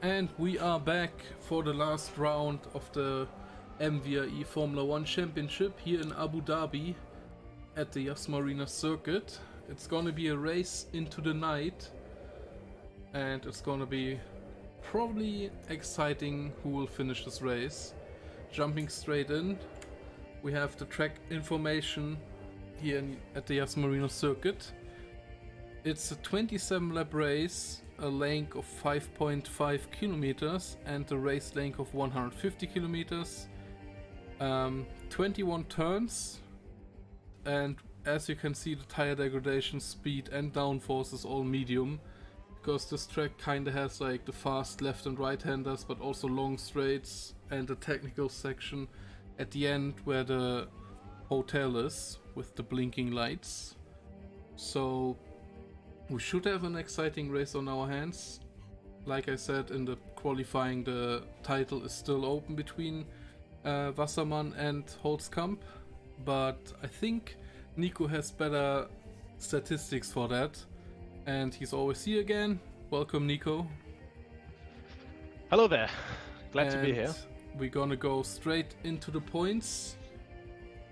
And we are back for the last round of the MVRE Formula 1 Championship here in Abu Dhabi at the Yas Marina circuit. It's gonna be a race into the night and it's gonna be probably exciting who will finish this race. Jumping straight in, we have the track information here at the Yas Marina circuit. It's a 27 lap race, a length of 5.5 kilometers and a race length of 150 kilometers, 21 turns, and as you can see the tire degradation, speed and downforce is all medium, because this track kinda has like the fast left and right handers but also long straights and a technical section at the end where the hotel is with the blinking lights. So we should have an exciting race on our hands. Like I said in the qualifying, the title is still open between Wassermann and Holzkamp, but I think Nico has better statistics for that, and he's always here again. Welcome, Nico. Hello there, glad to be here. We're gonna go straight into the points.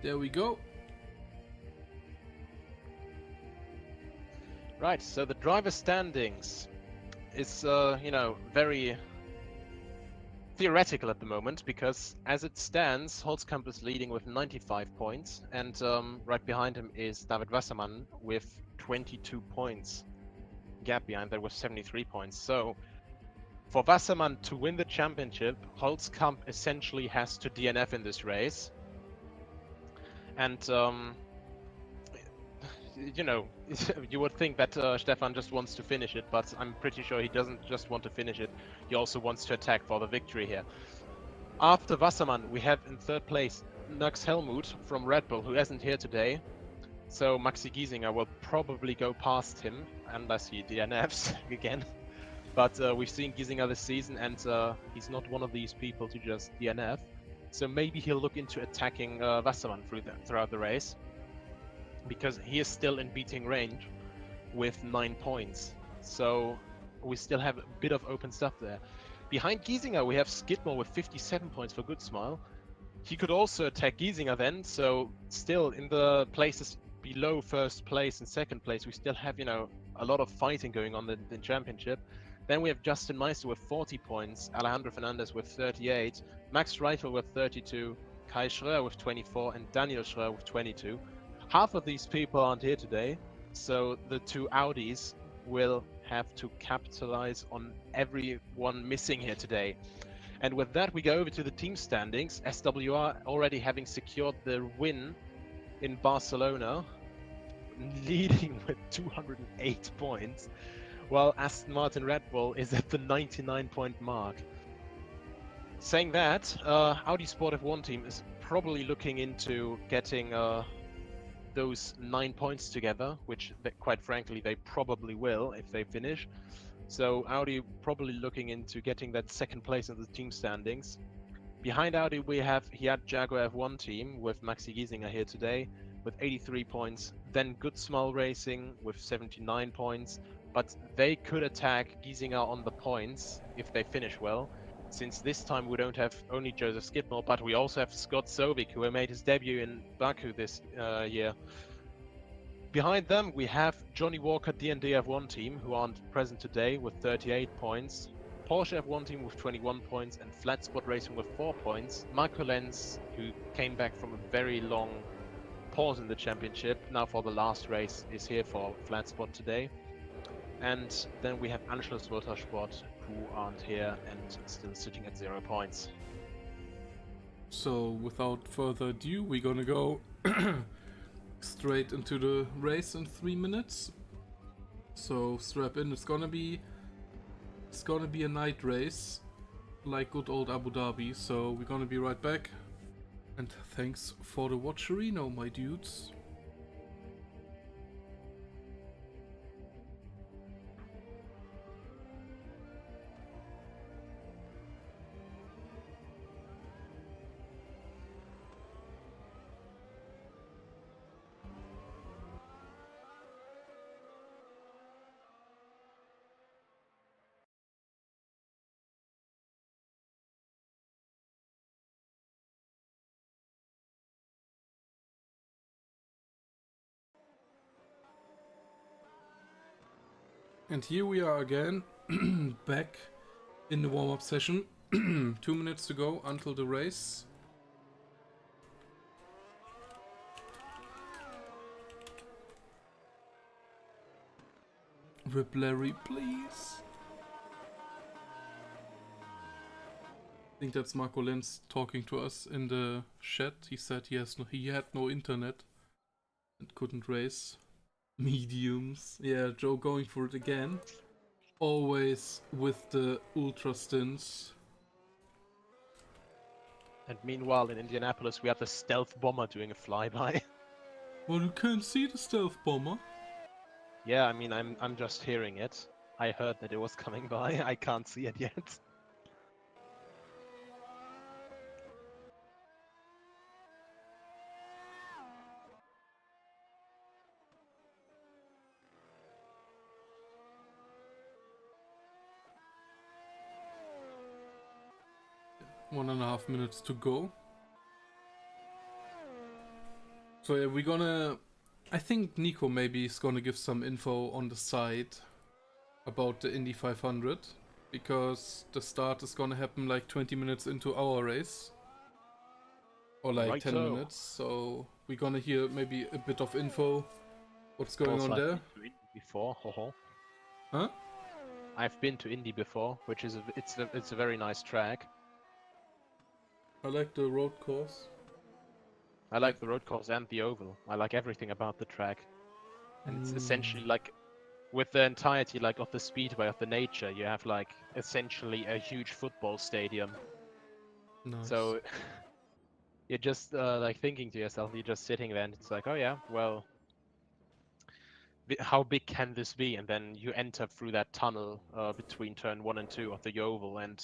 There we go. Right, so the driver standings is, very theoretical at the moment, because as it stands, Holzkamp is leading with 95 points, and right behind him is David Wassermann with 22 points. Gap behind that with 73 points. So for Wassermann to win the championship, Holzkamp essentially has to DNF in this race. And you would think that Stefan just wants to finish it, but I'm pretty sure he doesn't just want to finish it, he also wants to attack for the victory here. After Wassermann, we have in third place Nux Helmut from Red Bull, who isn't here today, so Maxi Giesinger will probably go past him, unless he DNFs again. But we've seen Giesinger this season, and he's not one of these people to just DNF, so maybe he'll look into attacking Wassermann throughout the race, because he is still in beating range with 9 points. So we still have a bit of open stuff there. Behind Giesinger, we have Skidmore with 57 points for Good Smile. He could also attack Giesinger then, so still in the places below first place and second place, we still have, a lot of fighting going on in the championship. Then we have Justin Meister with 40 points, Alejandro Fernandez with 38, Max Reichel with 32, Kai Schröer with 24, and Daniel Schröer with 22. Half of these people aren't here today, so the two Audis will have to capitalize on everyone missing here today. And with that, we go over to the team standings. SWR already having secured the win in Barcelona, leading with 208 points, while Aston Martin Red Bull is at the 99-point mark. Saying that, Audi Sport F1 team is probably looking into getting those 9 points together, which quite frankly they probably will if they finish. So Audi probably looking into getting that second place in the team standings. Behind Audi we have Hiat Jaguar F1 team with Maxi Giesinger here today with 83 points. Then Good Smile Racing with 79 points, but they could attack Giesinger on the points if they finish well, since this time we don't have only Joseph Skidmore, but we also have Scott Sovic, who made his debut in Baku this year. Behind them we have Johnny Walker D&D F1 team, who aren't present today, with 38 points, Porsche F1 team with 21 points, and Flat Spot Racing with 4 points. Marco Lenz, who came back from a very long pause in the championship, now for the last race, is here for Flat Spot today. And then we have Anschluss Motorsport, who aren't here and still sitting at 0 points. So without further ado, we're gonna go straight into the race in 3 minutes. So strap in. It's gonna be a night race, like good old Abu Dhabi. So we're gonna be right back. And thanks for the watcherino, my dudes. And here we are again, back in the warm-up session. 2 minutes to go until the race. Rip Larry, please. I think that's Marco Lenz talking to us in the chat. He said he had no internet and couldn't race. Mediums. Yeah, Joe going for it again. Always with the ultra stints. And meanwhile, in Indianapolis, we have the stealth bomber doing a flyby. Well, you can't see the stealth bomber. Yeah, I mean, I'm just hearing it. I heard that it was coming by. I can't see it yet. One and a half minutes to go. So yeah, we're gonna... I think Nico maybe is gonna give some info on the side about the Indy 500. Because the start is gonna happen like 20 minutes into our race. Or like Right 10 so. minutes. So we're gonna hear maybe a bit of info. What's going on there? I've been to Indy before, ho. Huh? I've been to Indy before, which is it's a very nice track. I like the road course. I like the road course and the oval. I like everything about the track. And it's essentially like, with the entirety like of the speedway, of the nature, you have like essentially a huge football stadium. Nice. So you're just like thinking to yourself, you're just sitting there and it's like, oh yeah, well, how big can this be? And then you enter through that tunnel between turn 1 and 2 of the oval, and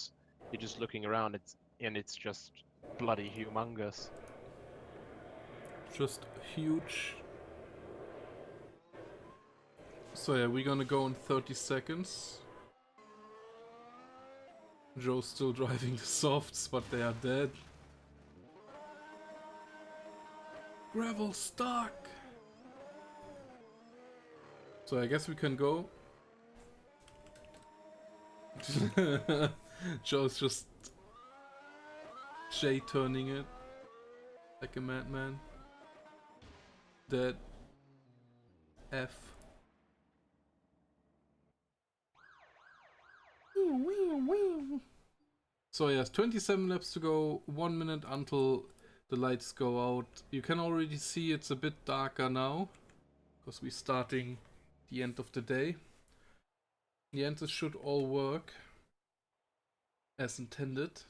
you're just looking around. It's just bloody humongous. Just huge. So yeah, we're gonna go in 30 seconds. Joe's still driving the softs, but they are dead. Gravel stuck! So I guess we can go. Joe's just J-turning it like a madman. Dead. F. So yes, 27 laps to go, 1 minute until the lights go out. You can already see it's a bit darker now, because we're starting the end of the day. In the end, this should all work as intended.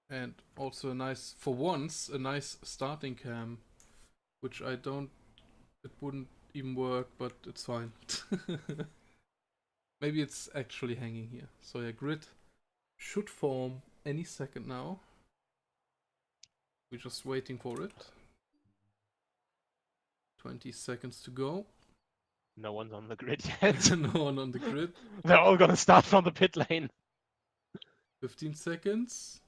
And also for once, a nice starting cam, which it wouldn't even work, but it's fine. Maybe it's actually hanging here. So yeah, grid should form any second now. We're just waiting for it. 20 seconds to go. No one's on the grid yet. No one on the grid. They're all gonna start from the pit lane. 15 seconds.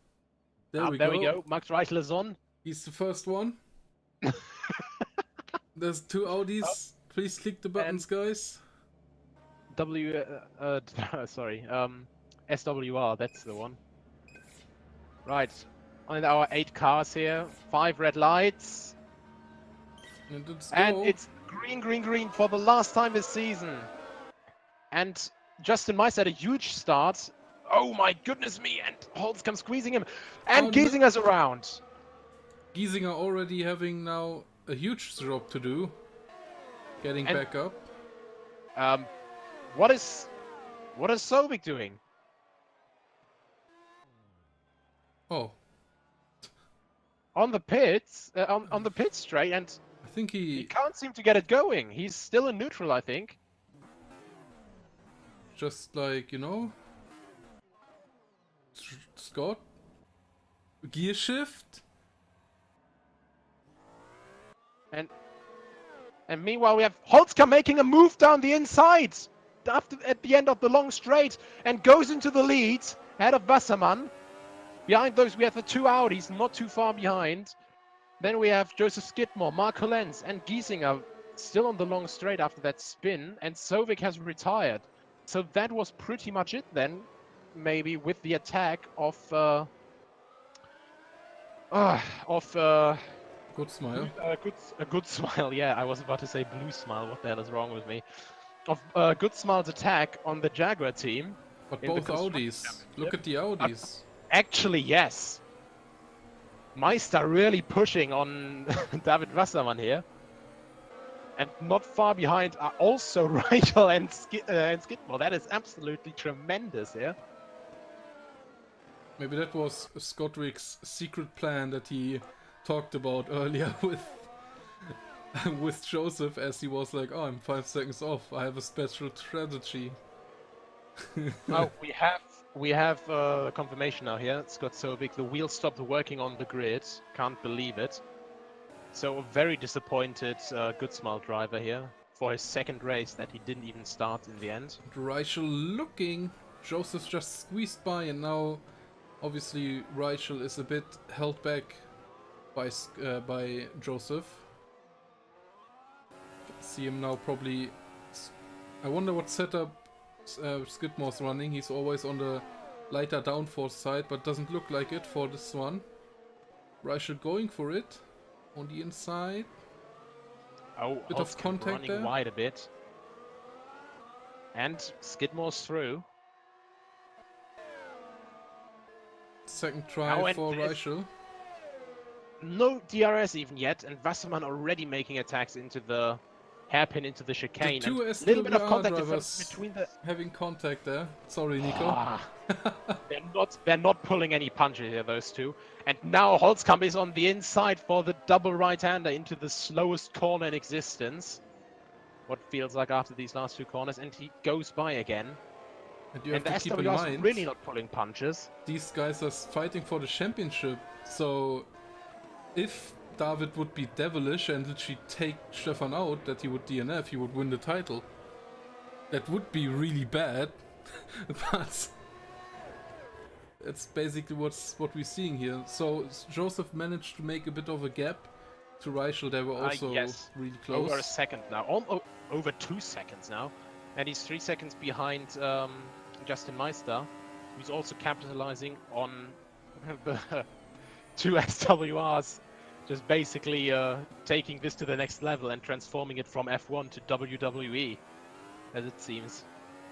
There we go. Max Reichel is on. He's the first one. There's 2 Audis. Oh. Please click the buttons, guys. SWR, that's the one. Right. On our 8 cars here, 5 red lights. And it's green for the last time this season. And Justin Mice had a huge start. Oh my goodness me, and Holtz comes squeezing him. And Giesinger's around. Giesinger already having now a huge drop to do. Getting back up. What is Sobik doing? Oh. On the pits, on the pit straight, and I think he can't seem to get it going. He's still in neutral, I think. Just like, you know, Scott, gear shift. And meanwhile, we have Holtzka making a move down the inside at the end of the long straight and goes into the lead ahead of Wassermann. Behind those, we have the 2 Audis, not too far behind. Then we have Joseph Skidmore, Marco Lenz, and Giesinger still on the long straight after that spin, and Sovic has retired. So that was pretty much it then, maybe with the attack of Good smile. a good smile. Yeah, I was about to say blue smile. What the hell is wrong with me? Of good smile's attack on the Jaguar team. But in the both Constructor Audis. Look Championship. at the Audis. Actually, yes. Meister really pushing on David Wassermann here. And not far behind are also Reichel and Skidmore. That is absolutely tremendous here. Maybe that was Scotrick's secret plan that he talked about earlier with Joseph, as he was like, oh, I'm 5 seconds off, I have a special strategy. Now we have confirmation now here. Scott Sovic, the wheel stopped working on the grid. Can't believe it. So a very disappointed Good Smile driver here for his second race that he didn't even start in the end. Reichel looking. Joseph just squeezed by, and now obviously Reichel is a bit held back by Joseph. See him now probably. I wonder what setup Skidmore's running. He's always on the lighter downforce side, but doesn't look like it for this one. Reichel going for it on the inside. Oh, Bit of contact running there. wide a bit. And Skidmore's through. Second try Now, and for this- Reichel. No DRS even yet, and Wassermann already making attacks into the hairpin, into the The chicane. two And a little bit of SWR contact drivers difference between the. having contact there. Sorry, Nico. Ah, they're not pulling any punches here, those two. And now Holzkamp is on the inside for the double right-hander into the slowest corner in existence. What feels like after these last two corners, and he goes by again. And you have And the to keep in SWR's mind, really not pulling punches. these guys are fighting for the championship. So if David would be devilish and literally take Stefan out, that he would DNF, he would win the title. That would be really bad, but that's basically what we're seeing here. So Joseph managed to make a bit of a gap to Reichel. They were also Yes. really close. Over a second now. Over 2 seconds now. And he's 3 seconds behind Justin Meister, who's also capitalizing on the two SWRs, just basically taking this to the next level and transforming it from F1 to WWE, as it seems.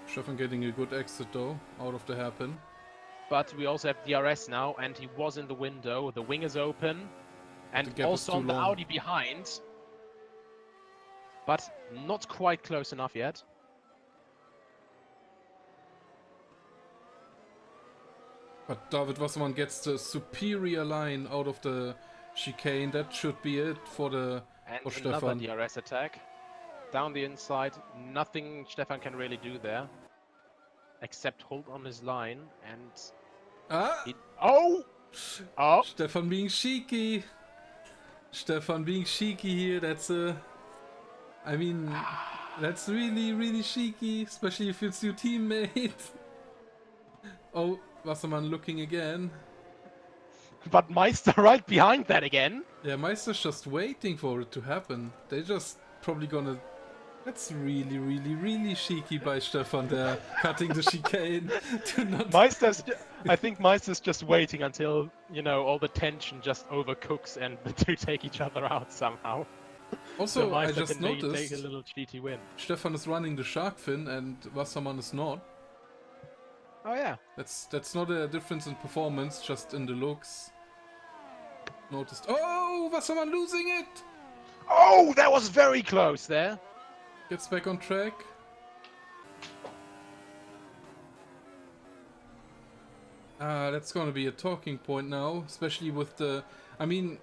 Stefan getting a good exit though, out of the hairpin. But we also have DRS now, and he was in the window. The wing is open, The and gap is also too on the long. Audi behind. But not quite close enough yet. But David Wassermann gets the superior line out of the chicane. That should be it for the And for another Stefan. DRS attack. Down the inside. Nothing Stefan can really do there. Except hold on his line and... Ah! Oh! Oh! Stefan being cheeky. Stefan being cheeky here. That's I mean, that's really, really cheeky, especially if it's your teammate. Oh, Wassermann looking again. But Meister right behind that again. Yeah, Meister's just waiting for it to happen. They just probably gonna... That's really, really, really cheeky by Stefan there, cutting the chicane to not... I think Meister's just waiting until, you know, all the tension just overcooks and the two take each other out somehow. Also, So I Meister just can maybe noticed take a little cheaty win. Stefan is running the shark fin and Wassermann is not. Oh yeah. That's not a difference in performance, just in the looks. Noticed. Oh, Wassermann losing it! Oh, that was very close there. Gets back on track. That's gonna be a talking point now, especially with the... I mean,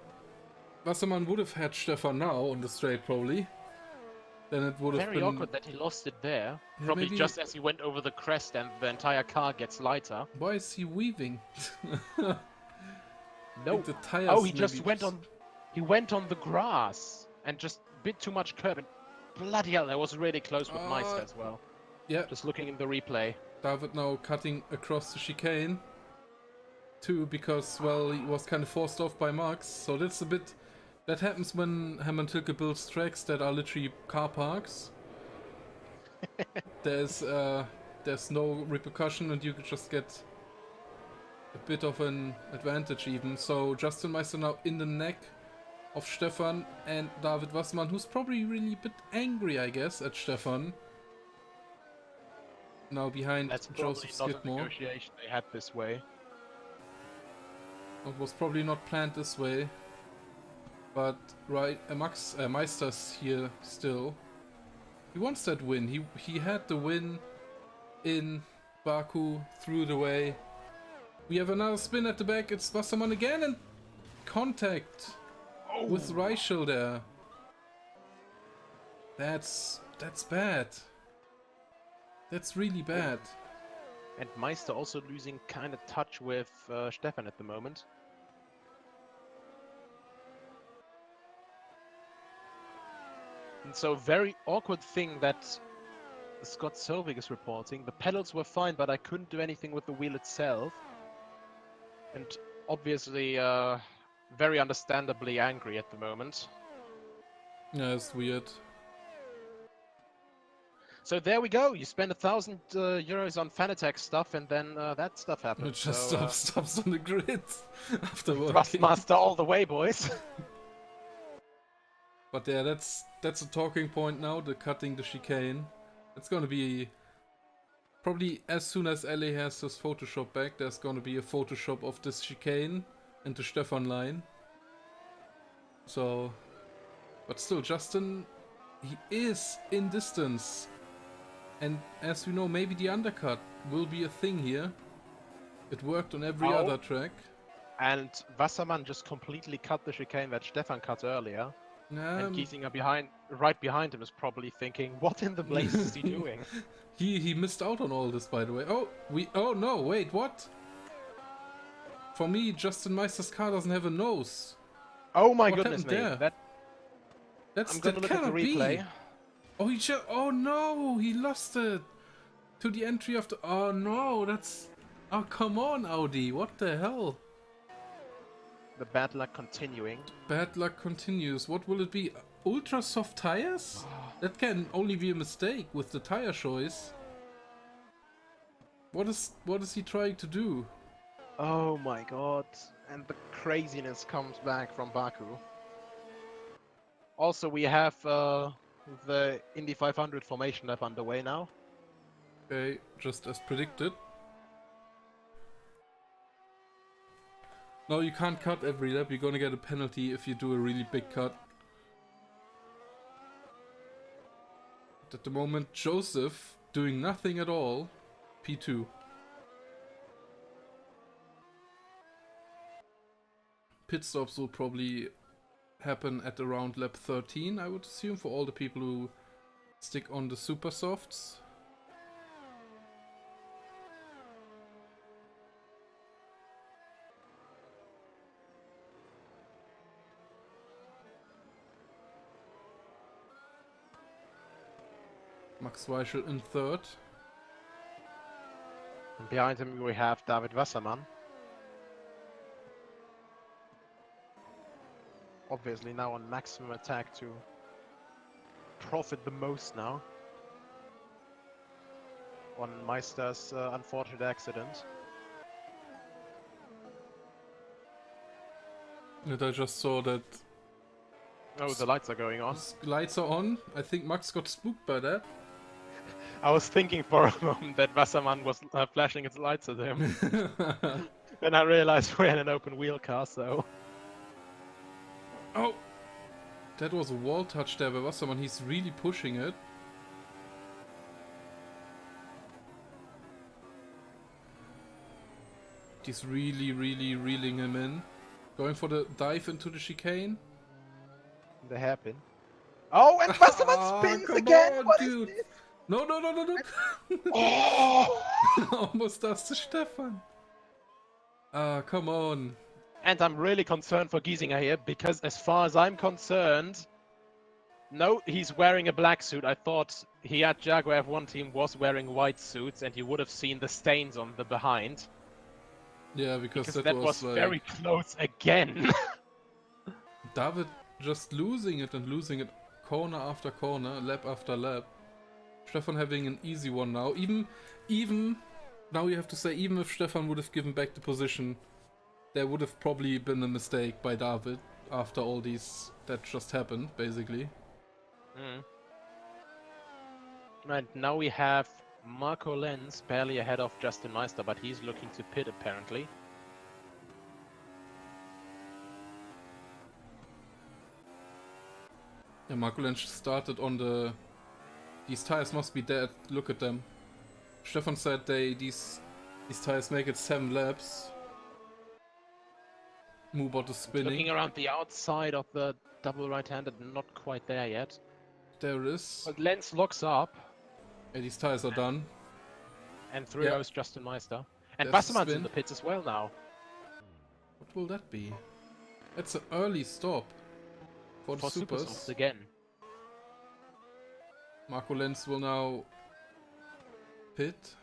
Wassermann would have had Stefan now on the straight probably. Then it would have Very been... awkward that he lost it there. Yeah, Probably maybe- just as he went over the crest and the entire car gets lighter. Why is he weaving? No. The tires Oh, he maybe just went on. He went on the grass and just bit too much curb. And bloody hell, that was really close with Meister as well. Yeah, Just looking in the replay. David now cutting across the chicane. Too, because, well, he was kind of forced off by Max. So that's a bit That happens when Hammer-Tilke builds tracks that are literally car parks. There's no repercussion and you could just get a bit of an advantage even. So Justin Meister now in the neck of Stefan and David Wassermann, who's probably really a bit angry, I guess, at Stefan. Now behind That's Joseph probably not a Skidmore. negotiation they had this way. It was probably not planned this way. But right, Meister's here still. He wants that win. He had the win in Baku, threw it away. We have another spin at the back. It's Wassermann again and contact with Reichel there. That's bad. That's really bad. And Meister also losing kind of touch with Stefan at the moment. And so very awkward thing that Scott Selvig is reporting. The pedals were fine, but I couldn't do anything with the wheel itself. And obviously very understandably angry at the moment. Yeah, it's weird. So there we go. You spend 1,000 euros on Fanatec stuff, and then that stuff happens. It just so, stops on the grid after working. Thrustmaster all the way, boys. But yeah, that's a talking point now. The cutting the chicane. It's gonna be probably as soon as Ellie has his Photoshop back. There's gonna be a Photoshop of this chicane and the Stefan line. So, but still, Justin, he is in distance. And as we know, maybe the undercut will be a thing here. It worked on every other track. And Wassermann just completely cut the chicane that Stefan cut earlier. And Giesinger right behind him is probably thinking, what in the blazes is he doing? He missed out on all this, by the way. Oh no, wait, what? For me, Justin Meister's car doesn't have a nose. Oh my What goodness me. happened there? I'm gonna look at the replay. Be. Oh no, he lost it to the entry of the. Oh no, that's. Oh come on, Audi, what the hell? The bad luck continuing. Bad luck continues. What will it be? Ultra soft tires? That can only be a mistake with the tire choice. What is he trying to do? Oh my god. And the craziness comes back from Baku. Also, we have the Indy 500 formation lap underway now. Okay, just as predicted. No, you can't cut every lap. You're gonna get a penalty if you do a really big cut. At the moment, Joseph doing nothing at all. P2. Pit stops will probably happen at around lap 13, I would assume, for all the people who stick on the super softs. Max Weichel in third. And behind him we have David Wassermann. Obviously now on maximum attack to profit the most now on Meister's unfortunate accident. And I just saw that. Oh, the lights are going on. Lights are on. I think Max got spooked by that. I was thinking for a moment that Wassermann was flashing its lights at him. Then I realized we're in an open wheel car, so... Oh! That was a wall touch there by Wassermann. He's really pushing it. He's really reeling him in. Going for the dive into the chicane. The hairpin. Oh, and Wassermann spins again! On, what dude. is this? No. Oh! Almost does to Stefan. Ah, come on. And I'm really concerned for Giesinger here, because as far as I'm concerned... No, he's wearing a black suit. I thought he at Jaguar F1 team was wearing white suits, and you would have seen the stains on the behind. Yeah, because that was like... very close again. David just losing it and losing it corner after corner, lap after lap. Stefan having an easy one now. Even now you have to say, even if Stefan would have given back the position, there would have probably been a mistake by David after all these that just happened, basically. And now we have Marco Lenz barely ahead of Justin Meister, but he's looking to pit apparently. Yeah, Marco Lenz started on the... These tires must be dead, look at them. Stefan said these tires make it 7 laps. Moobot is spinning. Looking around the outside of the double right-handed, not quite there yet. There it is. But Lenz locks up. Yeah, these tires are done. And through goes Justin Meister. And There's Wasserman's in the pits as well now. What will that be? That's an early stop for the Supers. Supersofts again. Marco Lenz will now pit.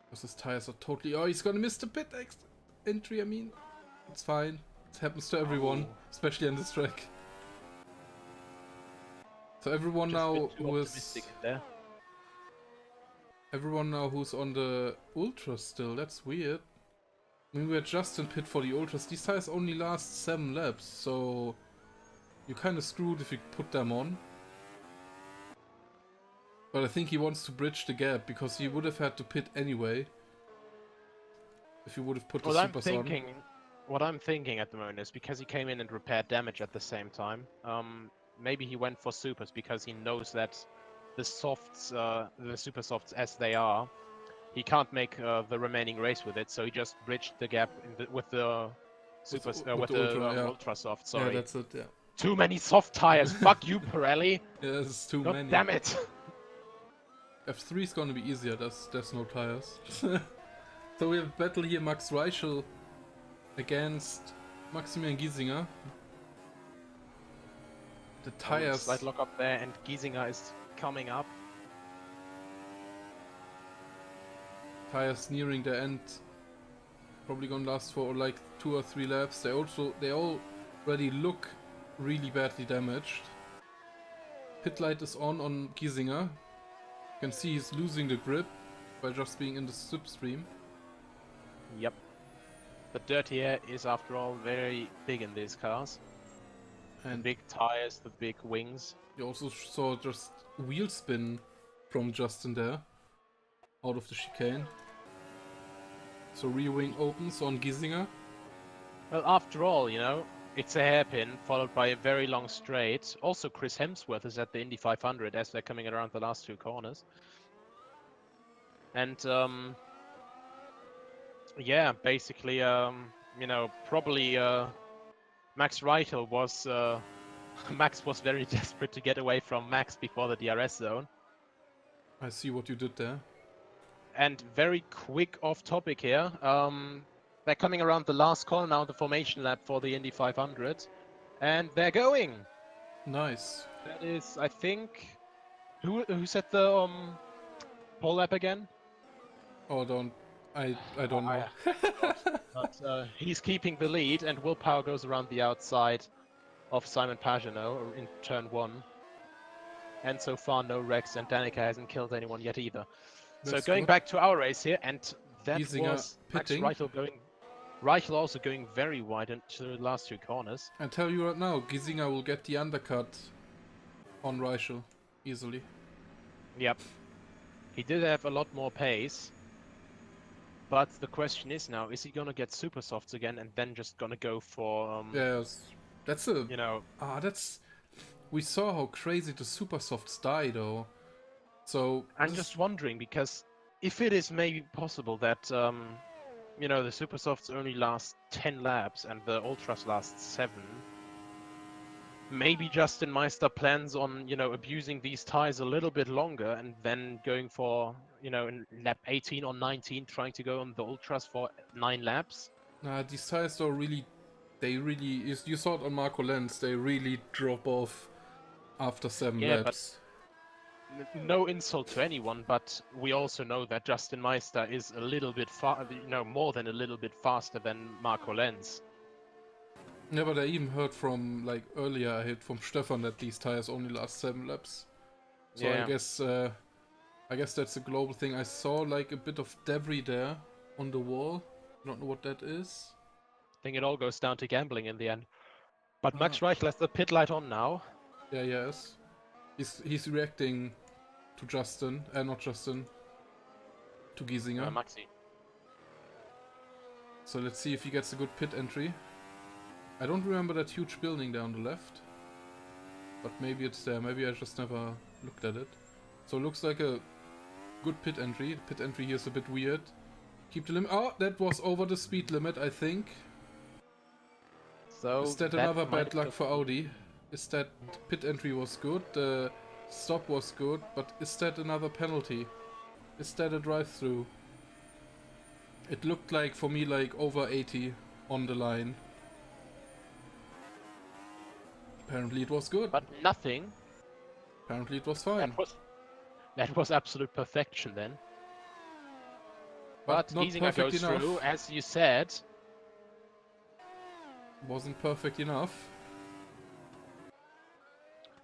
Because his tires are totally... Oh, he's gonna miss the pit entry, I mean. It's fine. It happens to everyone, especially on this track. So everyone now who is... Everyone now who's on the Ultras still, that's weird. I mean, we're just in pit for the Ultras. These tires only last 7 laps, so... You're kinda screwed if you put them on. But I think he wants to bridge the gap, because he would have had to pit anyway. If he would have put the Supers on. What I'm thinking at the moment is, because he came in and repaired damage at the same time, maybe he went for Supers because he knows that the softs, the Super Softs as they are, he can't make the remaining race with it, so he just bridged the gap with the Supers, with the Ultra Soft, sorry. Yeah, that's it, yeah. Too many soft tires, fuck you, Pirelli! Yeah, there's too many. Damn it! F3 is gonna be easier, there's no tires. So we have a battle here, Max Reichel against Maximilian Giesinger. The tires... Slight lock up there, and Giesinger is coming up. Tires nearing the end. Probably gonna last for like 2 or 3 laps. They already look really badly damaged. Pit light is on Giesinger. You can see he's losing the grip by just being in the slipstream. Yep. The dirty air is, after all, very big in these cars. And the big tires, the big wings. You also saw just wheel spin from Justin there, out of the chicane. So rear wing opens on Giesinger. Well, after all, you know, it's a hairpin followed by a very long straight. Also, Chris Hemsworth is at the Indy 500 as they're coming around the last 2 corners. And yeah, basically, you know, probably Max Reichel was Max was very desperate to get away from Max before the DRS zone. I see what you did there. And very quick off topic here. They're coming around the last corner now, the formation lap for the Indy 500, and they're going. Nice. That is, I think, who set the pole lap again? Oh, I don't know. But he's keeping the lead, and Will Power goes around the outside of Simon Pagenaud in turn 1. And so far, no wrecks, and Danica hasn't killed anyone yet either. That's so going good. back to our race here, and that Giesinger was Max pitting. Reichel also going very wide into the last 2 corners. I tell you right now, Giesinger will get the undercut on Reichel easily. Yep. He did have a lot more pace. But the question is now, is he gonna get super softs again and then just gonna go for yes, that's a... you know... that's... We saw how crazy the super softs die though. So... I'm just wondering, because if it is maybe possible that, you know, the super softs only last 10 laps and the ultras last 7, maybe Justin Meister plans on, you know, abusing these tires a little bit longer and then going for, you know, in lap 18 or 19, trying to go on the ultras for 9 laps. These tires though really... They really... You saw it on Marco Lenz, they really drop off after 7 laps. But no insult to anyone, but we also know that Justin Meister is a little bit more than a little bit faster than Marco Lenz. Yeah, but I even heard from, like, earlier I heard from Stefan that these tires only last 7 laps. So Yeah. I guess that's a global thing. I saw like a bit of debris there on the wall. Don't know what that is. I think it all goes down to gambling in the end. But Uh, Max Reichel has the pit light on now. yeah, yes. He's reacting to Justin, not Justin, to Giesinger. Maxi. So let's see if he gets a good pit entry. I don't remember that huge building there on the left. But maybe it's there. Maybe I just never looked at it. So it looks like a good pit entry. The pit entry here is a bit weird. Keep the limit. Oh, that was over the speed limit, I think. So Is that another bad luck for Audi? Is that pit entry was good, the stop was good, but is that another penalty? Is that a drive-through? It looked like, for me, like over 80 on the line. Apparently it was good. But nothing. Apparently it was fine. That was absolute perfection then. But not Giesinger perfect goes enough. through, as you said. Wasn't perfect enough.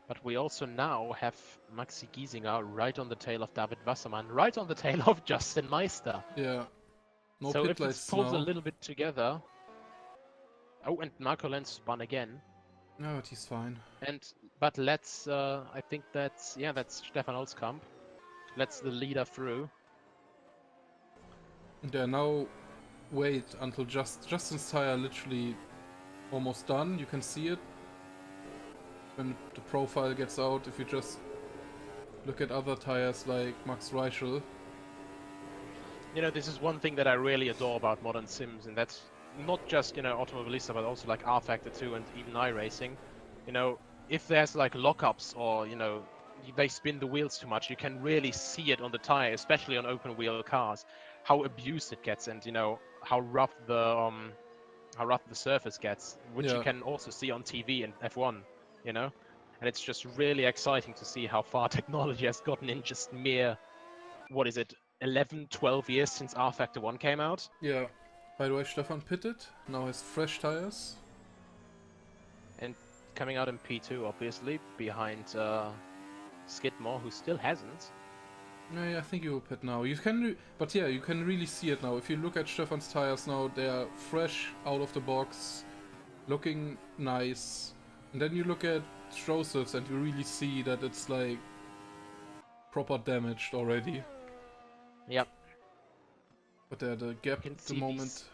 But we also now have Maxi Giesinger right on the tail of David Wassermann, right on the tail of Justin Meister. Yeah. No so pit if this lights pulls a now. little bit together. Oh, and Marco Lenz spun again. No, but he's fine. But let's. I think that's Stefan Holzkamp. Let's the leader through. Yeah, now wait until Justin's tire literally almost done. You can see it when the profile gets out. If you just look at other tires like Max Reichel. You know, this is one thing that I really adore about modern sims, and that's not just, Automobilista, but also like R Factor 2 and even iRacing. You know, if there's like lockups or, they spin the wheels too much, you can really see it on the tire, especially on open wheel cars, how abused it gets, and how rough the surface gets, which you can also see on TV and F1, and it's just really exciting to see how far technology has gotten in just mere, what is it, 11, 12 years since R Factor 1 came out. Yeah. By the way, Stefan pitted, now has fresh tires. And coming out in P2, obviously, behind Skidmore, who still hasn't. Yeah, I think you will pit now. You can really see it now. If you look at Stefan's tires now, they are fresh out of the box, looking nice. And then you look at Joseph's and you really see that it's like proper damaged already. Yep. But the gap at the moment.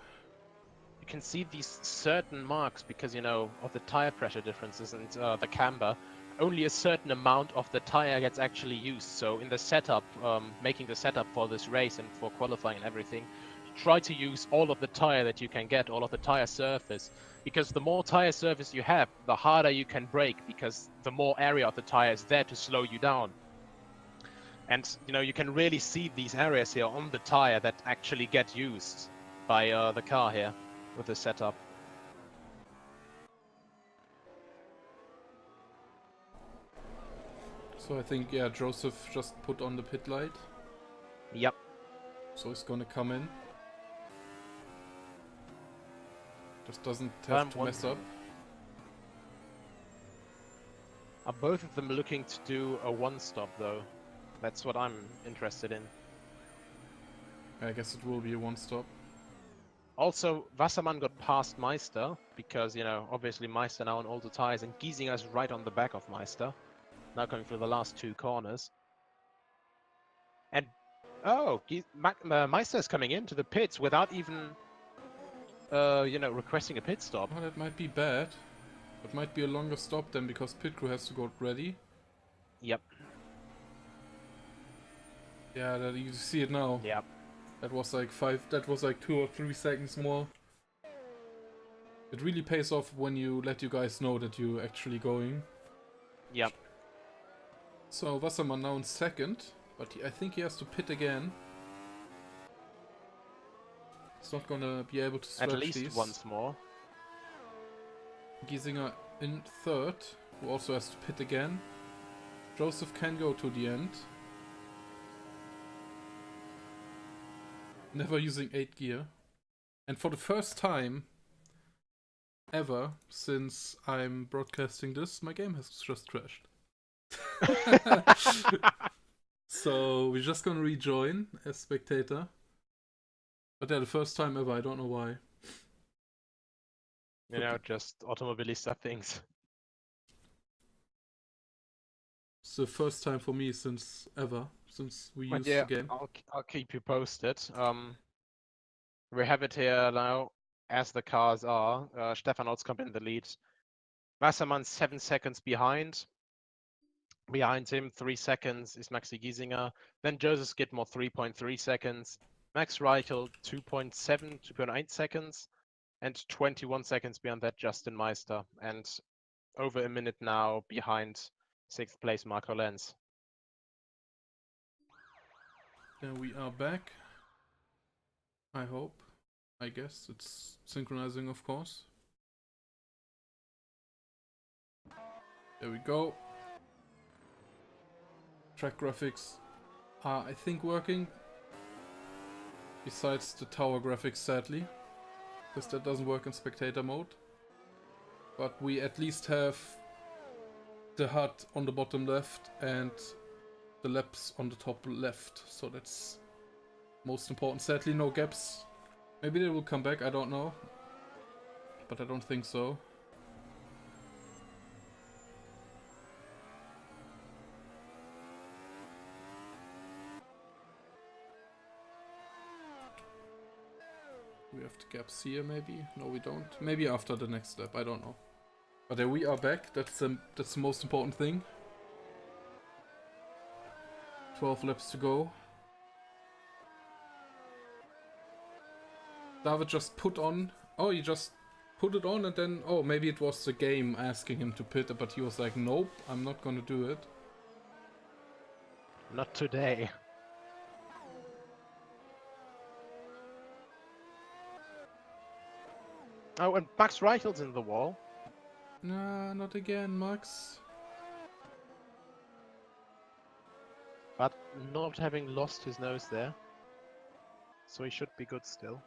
You can see these certain marks because, of the tire pressure differences and the camber. Only a certain amount of the tire gets actually used. So in the setup, making the setup for this race and for qualifying and everything, try to use all of the tire that you can get, all of the tire surface. Because the more tire surface you have, the harder you can brake, because the more area of the tire is there to slow you down. And, you can really see these areas here on the tire that actually get used by the car here with the setup. So I think, Joseph just put on the pit light. Yep. So he's gonna come in. Just doesn't have to mess up. Are both of them looking to do a one-stop, though? That's what I'm interested in. I guess it will be a one-stop. Also, Wassermann got past Meister, because, obviously Meister now on all the tires, and Giesinger is right on the back of Meister. Now coming through the last two corners. And, Meister is coming into the pits without even, requesting a pit stop. Oh, that might be bad. It might be a longer stop then, because pit crew has to go ready. Yep. Yeah, you see it now. Yep. That was like 2 or 3 seconds more. It really pays off when you let you guys know that you're actually going. Yep. So Wassermann now in second, but I think he has to pit again. He's not gonna be able to stretch At least these. once more. Giesinger in third, who also has to pit again. Joseph can go to the end. Never using 8 gear. And for the first time, ever since I'm broadcasting this, my game has just crashed. So we're just gonna rejoin as spectator. But yeah, the first time ever, I don't know why. You know, just automobilista things. It's the first time for me since we But used yeah, the game. I'll keep you posted. We have it here now as the cars are. Stefan Holzkamp in the lead. Wassermann 7 seconds behind. Behind him, 3 seconds is Maxi Giesinger. Then Joseph Skidmore, 3.3 seconds. Max Reichel, 2.7, 2.8 seconds. And 21 seconds beyond that, Justin Meister. And over a minute now behind 6th place, Marco Lenz. Then we are back. I hope. I guess it's synchronizing, of course. There we go. Track graphics are, I think, working. Besides the tower graphics, sadly. Because that doesn't work in spectator mode. But we at least have the HUD on the bottom left and the laps on the top left. So that's most important. Sadly, no gaps. Maybe they will come back, I don't know. But I don't think so. We have the gaps here, maybe? No, we don't. Maybe after the next step, I don't know. But there we are back. That's the most important thing. 12 laps to go. David just put on... Oh, he just put it on and then... Oh, maybe it was the game asking him to pit, but he was like, nope, I'm not gonna do it. Not today. Oh, and Max Reichel's in the wall. Nah, not again, Max. But not having lost his nose there. So he should be good still.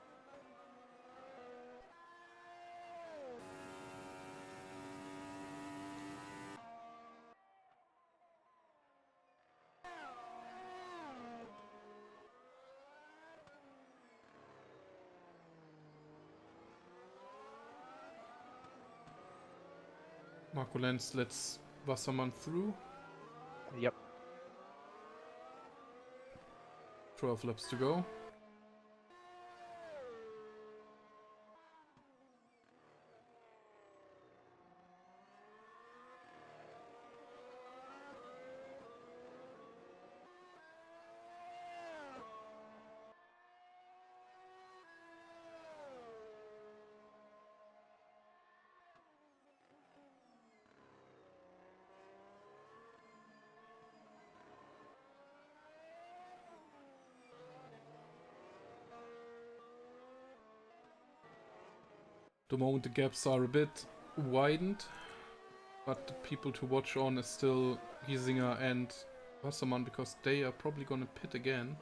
Marco Lenz lets Wassermann through. Yep. 12 laps to go. The moment the gaps are a bit widened, but the people to watch on is still Giesinger and Wassermann because they are probably gonna pit again.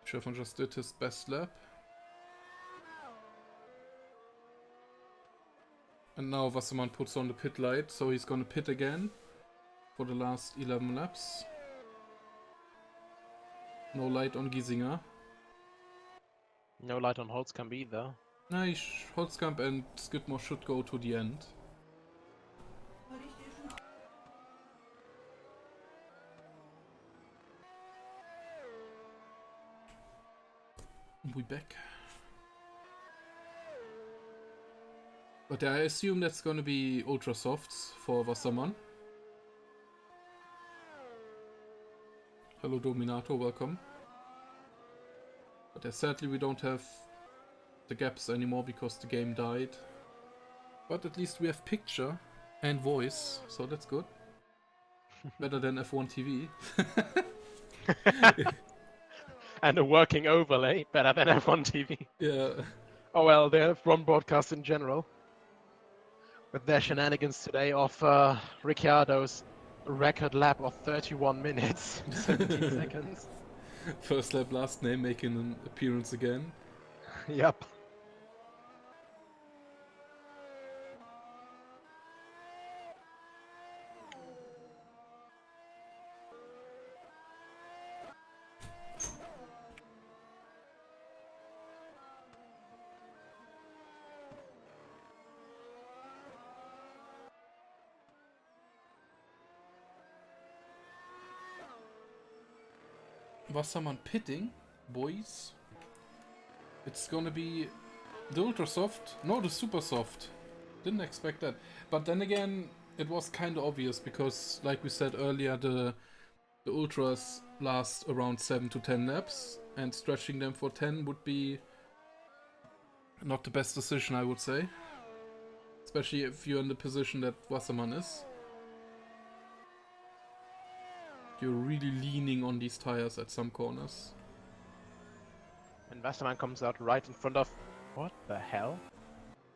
Stefan just did his best lap. And now Wassermann puts on the pit light, so he's gonna pit again for the last 11 laps. No light on Giesinger. No light on Holzkamp either. Nice, Holzkamp and Skidmore should go to the end. We back. But I assume that's gonna be ultra softs for Wassermann. Hello Dominator, welcome. But sadly we don't have the gaps anymore because the game died. But at least we have picture and voice, so that's good. Better than F1 TV. And a working overlay, better than F1 TV. Yeah. Oh well, they have one broadcast in general. With their shenanigans today of Ricciardo's record lap of 31 minutes, 17 seconds. First lap, last name making an appearance again. Yep. Wasserman pitting, boys. It's gonna be the ultra soft, no, the super soft. Didn't expect that. But then again, it was kind of obvious because, like we said earlier, the ultras last around 7 to 10 laps, and stretching them for 10 would be not the best decision, I would say. Especially if you're in the position that Wasserman is. You're really leaning on these tires at some corners. And Wasserman comes out right in front of... What the hell?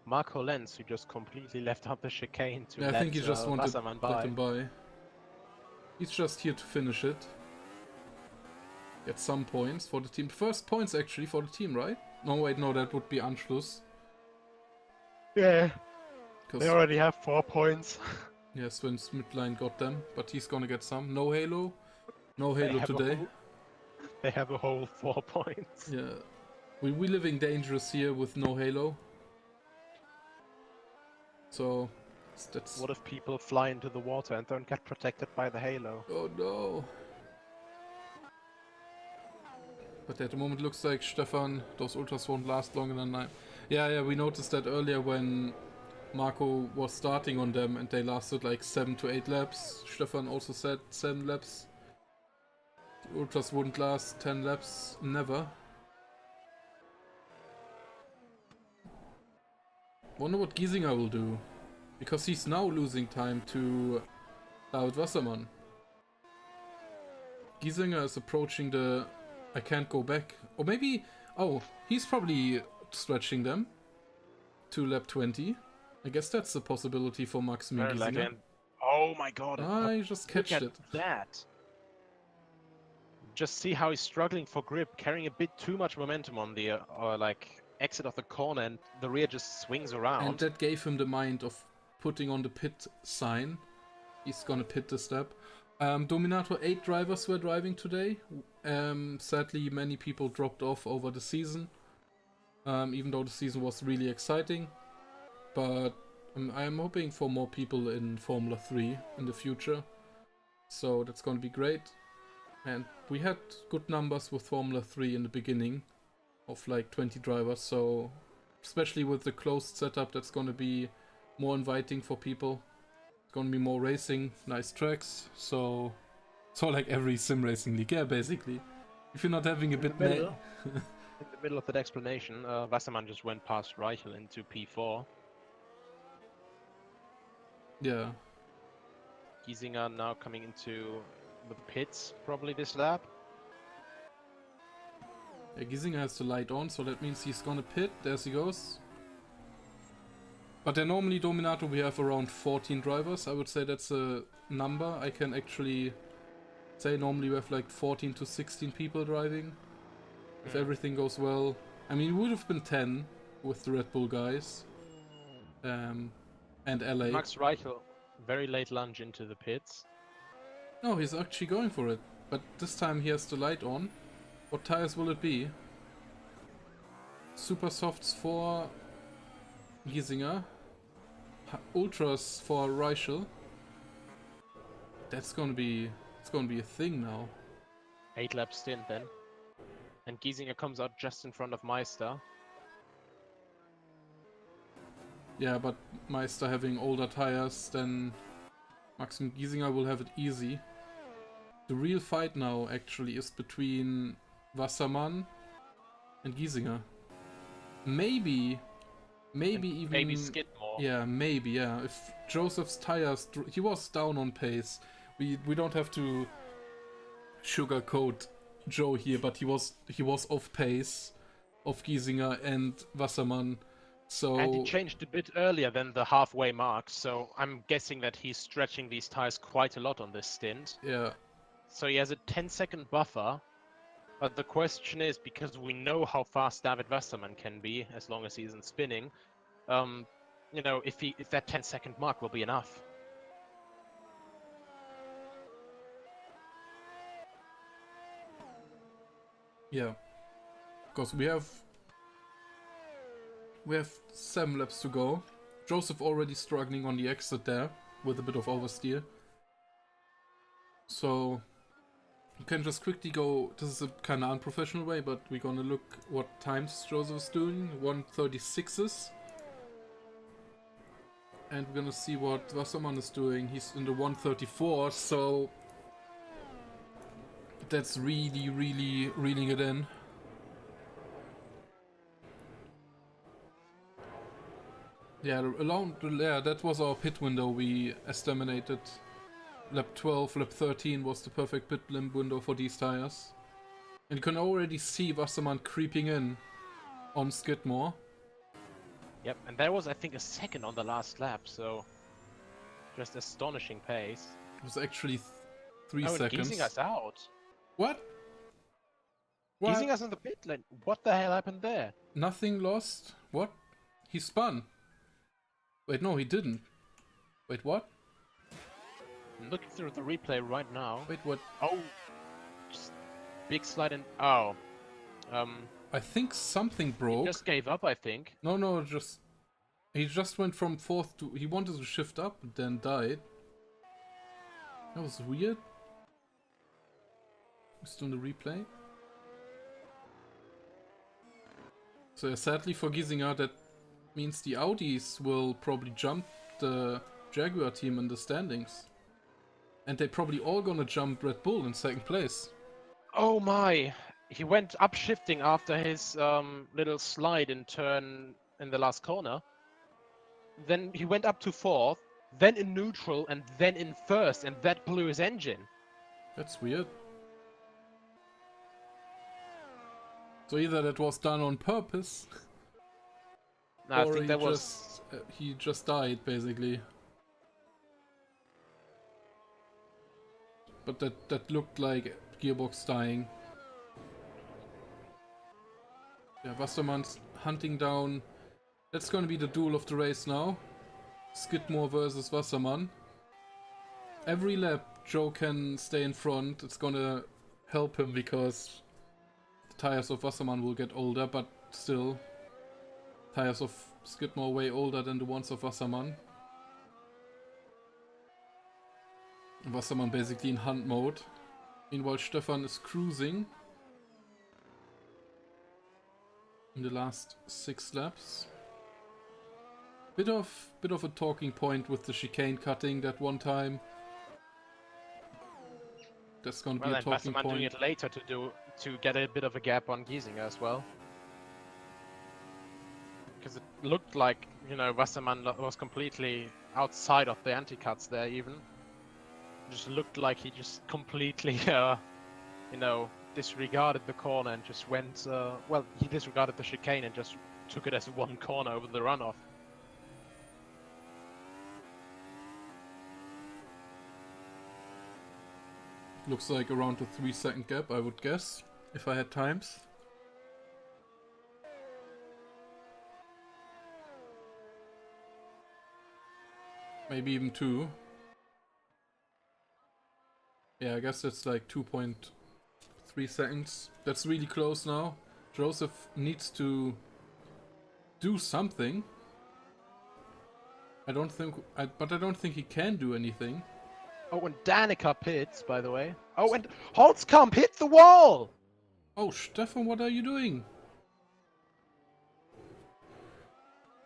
Marco Lenz, who just completely left out the chicane to let I think he just wanted Wasserman to let by. him by. He's just here to finish it. Get some points for the team. First points actually for the team, right? No, wait, no, that would be Anschluss. Yeah, 'Cause, they already have 4 points. yeah, Sven's midline got them, but he's gonna get some. No Halo. No They Halo have a today. They have a whole 4 points. Yeah. We living dangerous here with no Halo. So, that's... What if people fly into the water and don't get protected by the halo? Oh no. But at the moment looks like Stefan, those ultras won't last longer than 9. Yeah, we noticed that earlier when Marco was starting on them and they lasted like 7 to 8 laps. Stefan also said 7 laps. The ultras wouldn't last 10 laps, never. Wonder what Giesinger will do. Because he's now losing time to David Wasserman. Giesinger is approaching the... I can't go back. Or maybe... Oh, he's probably stretching them to lap 20. I guess that's a possibility for Maximilian Giesinger. Oh my god. I just Look catched at it. that. Just see how he's struggling for grip, carrying a bit too much momentum on the like exit of the corner, and the rear just swings around. And that gave him the mind of putting on the pit sign. He's gonna pit the step. Dominator 8 drivers were driving today. Sadly, many people dropped off over the season. Even though the season was really exciting. But I'm hoping for more people in Formula 3 in the future. So that's gonna be great. And we had good numbers with Formula 3 in the beginning. Of like 20 drivers. So especially with the closed setup, that's gonna be more inviting for people. It's gonna be more racing, nice tracks. So like every sim racing league, yeah, basically. If you're not having a bit in the middle of that explanation, Wasserman just went past Reichel into P4. Yeah. Giesinger now coming into the pits, probably this lap. Yeah, Giesinger has the light on, so that means he's gonna pit. There he goes. But then normally Dominato we have around 14 drivers. I would say that's a number I can actually say. Normally we have like 14 to 16 people driving. If everything goes well. I mean, it would have been 10 with the Red Bull guys. And LA. Max Reichel, very late lunge into the pits. No, he's actually going for it. But this time he has the light on. What tires will it be? Super softs for Giesinger. Ultras for Reichel. That's gonna be... It's gonna be a thing now. 8 lap stint then. And Giesinger comes out just in front of Meister. Yeah, but Meister having older tires than Maxim Giesinger will have it easy. The real fight now actually is between Wasserman and Giesinger. Maybe even... Maybe Skidmore. Yeah, maybe, yeah. If Joseph's tires... He was down on pace. We don't have to sugarcoat Joe here, but he was off pace. of Giesinger and Wassermann. So And he changed a bit earlier than the halfway mark, so I'm guessing that he's stretching these tires quite a lot on this stint. yeah, So he has a 10-second buffer, but the question is, because we know how fast David Wassermann can be as long as he isn't spinning, you know, if that 10-second mark will be enough. yeah, because we have 7 laps to go. Joseph already struggling on the exit there with a bit of oversteer. So you can just quickly go. This is a kind of unprofessional way, but we're gonna look what times Joseph is doing. 1:36s. And we're gonna see what Wassermann is doing. He's in the 1:34, so that's really reeling it in. Yeah, that was our pit window we estimated. Lap 12, lap 13 was the perfect pit limp window for these tires. And you can already see Wassermann creeping in on Skidmore. Yep, and there was, I think, a second on the last lap, so just astonishing pace. It was actually 3 Oh, and seconds. Giesinger's out. What? What? Giesinger's in the pit lane. What the hell happened there? Nothing lost? What? He spun. Wait, no, he didn't. Wait, what? I'm looking through the replay right now. Wait, what? Oh, just big slide in. Oh, I think something he broke. just gave up, I think. No, he just went from 4th to... He wanted to shift up, but then died. That was weird. Still in the replay. So yeah, sadly for Giesinger, that means the Audis will probably jump the Jaguar team in the standings. And they're probably all gonna jump Red Bull in 2nd place. Oh my! He went up shifting after his little slide in turn in the last corner. Then he went up to 4th, then in neutral, and then in 1st, and that blew his engine. That's weird. So either that was done on purpose, No, I or think that was... he just died basically. But that looked like gearbox dying. Yeah, Wassermann's hunting down. That's gonna be the duel of the race now. Skidmore versus Wassermann. Every lap Joe can stay in front. It's gonna help him because the tires of Wassermann will get older, but still, tires of Skidmore are way older than the ones of Wassermann. Wassermann basically in hunt mode. Meanwhile, Stefan is cruising in the last 6 laps. Bit of a talking point with the chicane cutting that one time. That's gonna be a talking Wassermann doing point. it later to get a bit of a gap on Giesinger as well. Because it looked like, you know, Wassermann was completely outside of the anti-cuts there even. It just looked like he just completely, you know, disregarded the corner and just went, well, he disregarded the chicane and just took it as one corner over the runoff. Looks like around a 3-second gap, I would guess, if I had times. Maybe even 2. Yeah, I guess it's like 2.3 seconds. That's really close now. Joseph needs to do something. But I don't think he can do anything. Oh, and Danica pits, by the way. Oh, and Holtzkamp hit the wall! Oh, Stefan, what are you doing?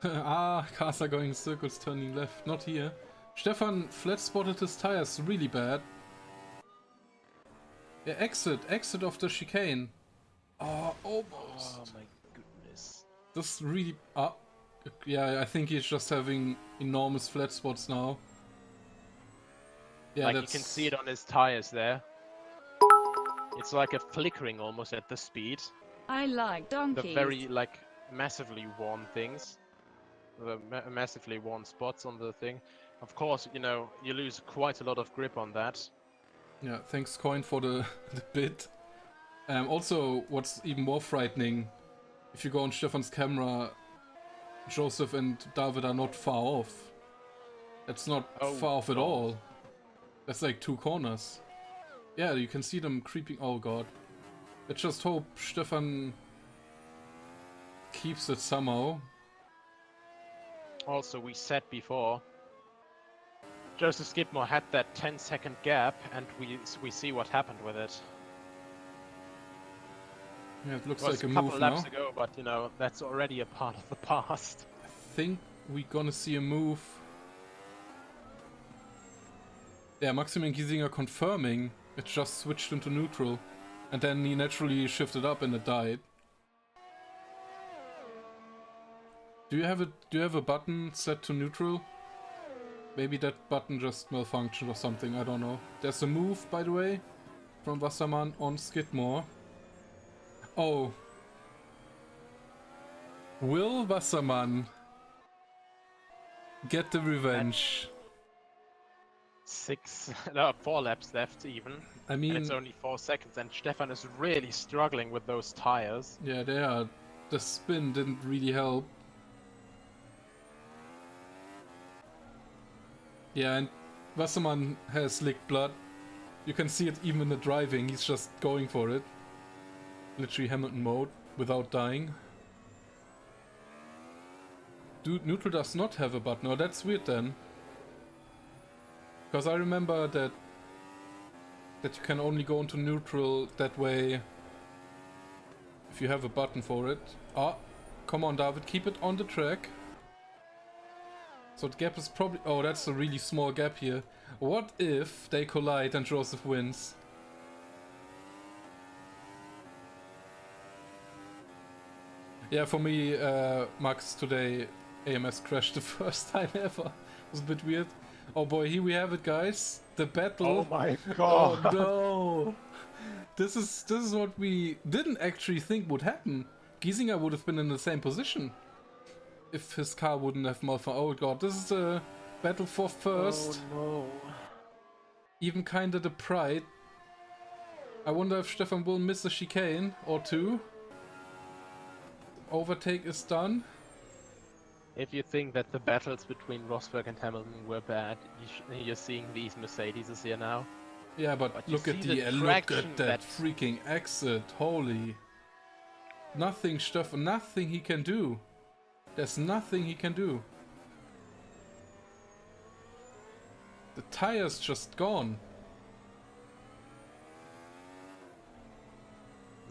Cars are going in circles, turning left. Not here. Stefan flat spotted his tires really bad. Yeah, exit of the chicane. Oh, almost. Oh my goodness. This really... yeah, I think he's just having enormous flat spots now. Yeah, like, you can see it on his tires there. It's like a flickering almost at the speed. I like the donkeys. very like massively worn things, the massively worn spots on the thing. Of course, you know, you lose quite a lot of grip on that. Yeah, thanks Coin for the, the bit. Also, what's even more frightening, if you go on Stefan's camera, Joseph and David are not far off. That's not Oh, far off at God. all. That's like 2 corners. Yeah, you can see them creeping. Oh god. Let's just hope Stefan keeps it somehow. Also, we said before, Joseph Skidmore had that 10-second gap, and we see what happened with it. Yeah, it looks It was like a a couple move laps now. ago, but you know, that's already a part of the past. I think we're gonna see a move. Yeah, Maximilian Giesinger confirming it just switched into neutral. And then he naturally shifted up and it died. Do you have a button set to neutral? Maybe that button just malfunctioned or something, I don't know. There's a move, by the way, from Wassermann on Skidmore. Oh. Will Wassermann get the revenge? 4 laps left even. I And it's mean, only 4 seconds, and Stefan is really struggling with those tires. yeah, they are. The spin didn't really help. Yeah, and Wassermann has licked blood. You can see it even in the driving, he's just going for it. Literally Hamilton mode, without dying. Dude, neutral does not have a button. Oh, that's weird then. Because I remember that you can only go into neutral that way if you have a button for it. Ah, come on David, keep it on the track. So the gap is probably... Oh, that's a really small gap here. What if they collide and Joseph wins? Yeah, for me, Max, today AMS crashed the first time ever. It was a bit weird. Oh boy, here we have it, guys. The battle. Oh my Oh god! no! This is what we didn't actually think would happen. Giesinger would have been in the same position if his car wouldn't have malfunctioned. Oh god, this is a battle for first. Oh no. Even kinda the pride. I wonder if Stefan will miss a chicane or two. Overtake is done. If you think that the battles between Rosberg and Hamilton were bad, you're seeing these Mercedes here now. Yeah, but But you look at see the look at traction that that- freaking exit. Holy. Nothing, Stefan, nothing he can do. There's nothing he can do. The tire's just gone.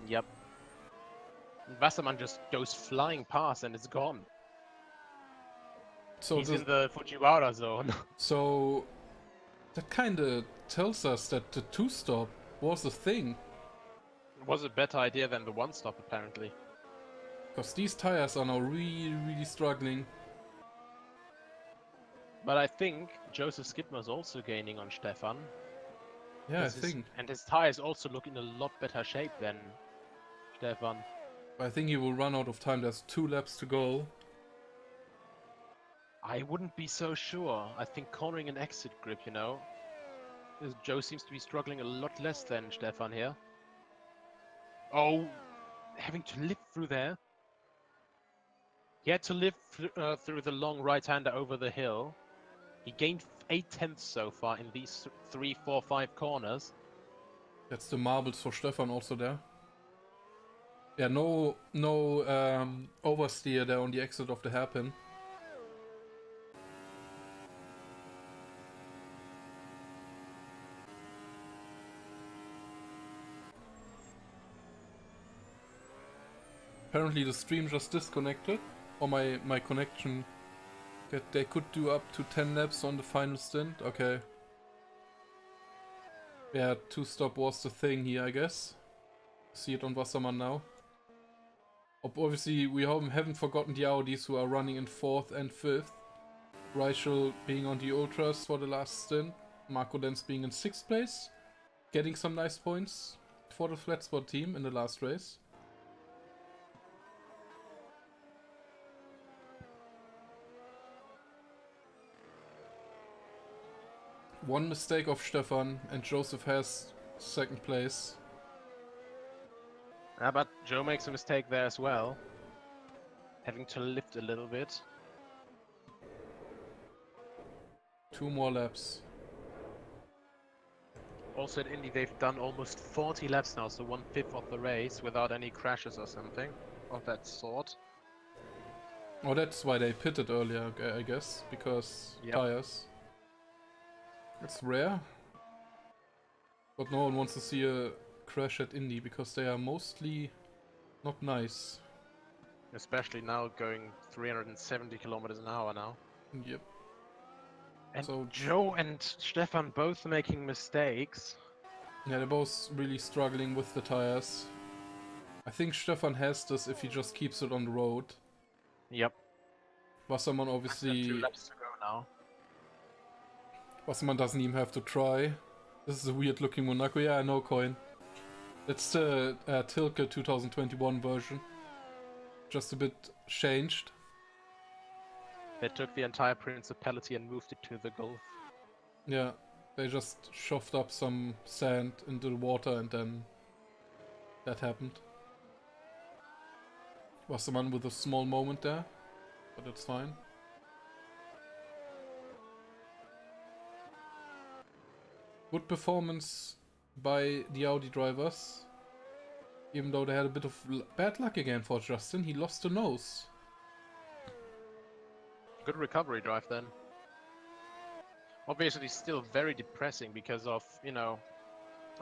Yep. Wassermann just goes flying past and it's gone. So He's in the Fujiwara zone. so that kinda tells us that the 2-stop was a thing. It was a better idea than the 1-stop apparently. Because these tires are now really, really struggling. But I think Joseph Skidmore is also gaining on Stefan. Yeah, I think. And his tires also look in a lot better shape than Stefan. I think he will run out of time. There's 2 laps to go. I wouldn't be so sure. I think cornering and exit grip, you know. Joe seems to be struggling a lot less than Stefan here. Oh, having to live through there. He had to live through the long right-hander over the hill. He gained 8/10 so far in these 3, 4, 5 corners. That's the marbles for Stefan also there. Yeah, no oversteer there on the exit of the hairpin. Apparently the stream just disconnected, or my connection. They could do up to 10 laps on the final stint. Okay. Yeah, 2-stop was the thing here, I guess. See it on Wassermann now. Obviously, we haven't forgotten the Audis who are running in 4th and 5th. Reichel being on the Ultras for the last stint. Marco Denz being in 6th place. Getting some nice points for the flat spot team in the last race. One mistake of Stefan and Joseph has second place. But Joe makes a mistake there as well. Having to lift a little bit. 2 more laps. Also at Indy they've done almost 40 laps now, so 1/5 of the race without any crashes or something of that sort. Oh, that's why they pitted earlier, I guess, because tires. It's rare. But no one wants to see a crash at Indy because they are mostly not nice. Especially now going 370 kilometers an hour now. Yep. And So Joe and Stefan both making mistakes. yeah, they're both really struggling with the tires. I think Stefan has this if he just keeps it on the road. Yep. Wasserman 2 obviously... laps to go now. Wasserman doesn't even have to try. This is a weird looking Monaco. Yeah, I know, Coin. It's the Tilke 2021 version. Just a bit changed. They took the entire Principality and moved it to the Gulf. Yeah, they just shoved up some sand into the water and then that happened. Wasserman with a small moment there, but it's fine. Good performance by the Audi drivers. Even though they had a bit of bad luck again for Justin, he lost the nose. Good recovery drive then. Obviously still very depressing because of, you know...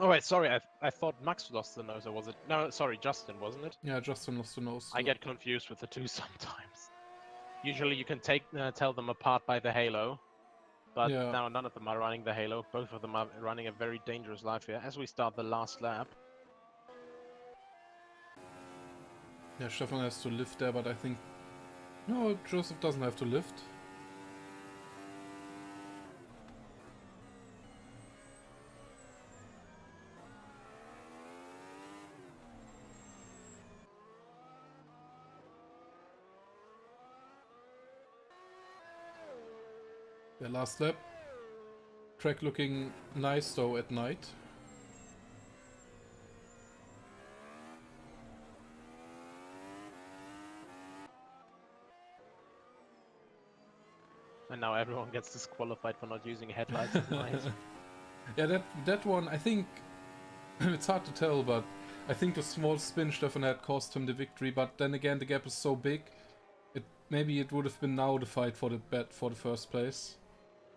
Oh wait, sorry, I thought Max lost the nose, or was it... No, sorry, Justin, wasn't it? Yeah, Justin lost the nose. I get confused with the two sometimes. Usually you can tell them apart by the halo. But now none of them are running the halo. Both of them are running a very dangerous life here as we start the last lap. Yeah, Stefan has to lift there, but I think... No, Joseph doesn't have to lift. The last lap. Track looking nice though at night. And now everyone gets disqualified for not using headlights at night. Yeah, that one, I think... it's hard to tell, but I think the small spin Stefan had cost him the victory, but then again the gap is so big. Maybe it would have been now the fight for the first place.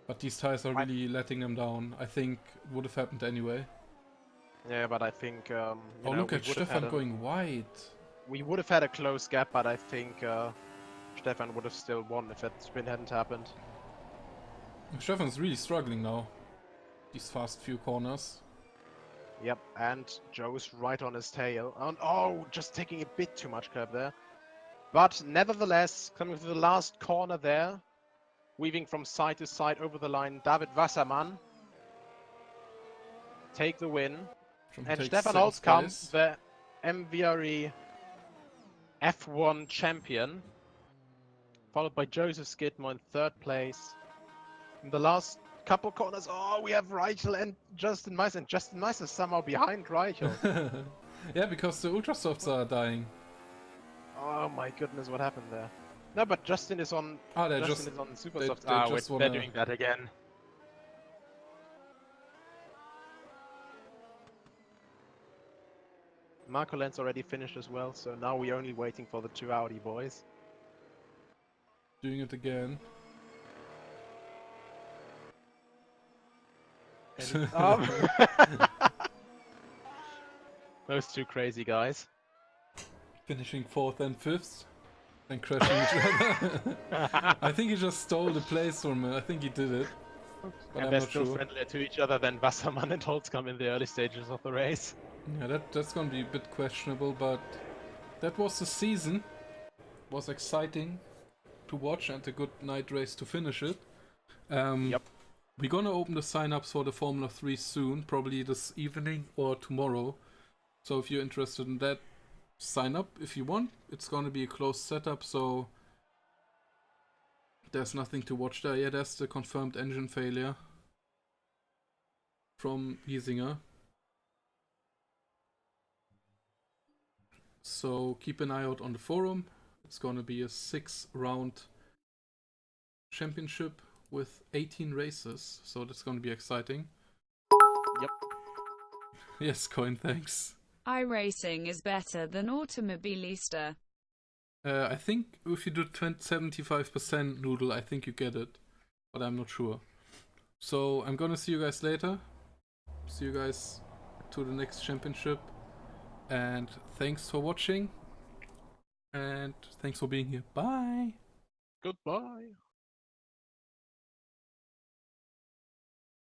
But these tires are really letting them down. I think it would have happened anyway. Yeah, but I think... oh, look at Stefan going wide. We would have had a close gap, but I think Stefan would have still won if that spin hadn't happened. Stefan's really struggling now. These fast few corners. Yep, and Joe's right on his tail. And oh, just taking a bit too much curb there. But nevertheless, coming to the last corner there, weaving from side to side over the line, David Wasserman take the win. And Stefan Holzkamp, the MVRE F1 champion, followed by Joseph Skidmore in 3rd place. In the last couple corners, oh, we have Reichel and Justin Meissner, and Justin Meissner somehow behind Reichel. Yeah, because the Ultrasofts are dying. Oh my goodness, what happened there? No, but Justin is on. Justin is on Super Soft. They're doing that again. Marco Lenz already finished as well, so now we're only waiting for the 2 Audi boys. Doing it again. Those 2 crazy guys. Finishing 4th and 5th. And crashing each other. I think he just stole the place from me. I think he did it. But and I'm they're not still sure. friendlier to each other than Wasserman and Holzkamp in the early stages of the race. Yeah, that's gonna be a bit questionable, but that was the season. It was exciting to watch and a good night race to finish it. Yep. We're gonna open the sign-ups for the Formula 3 soon, probably this evening or tomorrow. So if you're interested in that, sign up if you want. It's gonna be a closed setup, so there's nothing to watch there. Yeah, that's the confirmed engine failure. from Giesinger. So keep an eye out on the forum. It's gonna be a 6-round championship with 18 races, so that's gonna be exciting. Yep. Yes, Coin, thanks. iRacing is better than Automobilista. I think if you do 75% Noodle, I think you get it, but I'm not sure. So I'm gonna see you guys later. See you guys to the next championship. And thanks for watching. And thanks for being here. Bye. Goodbye.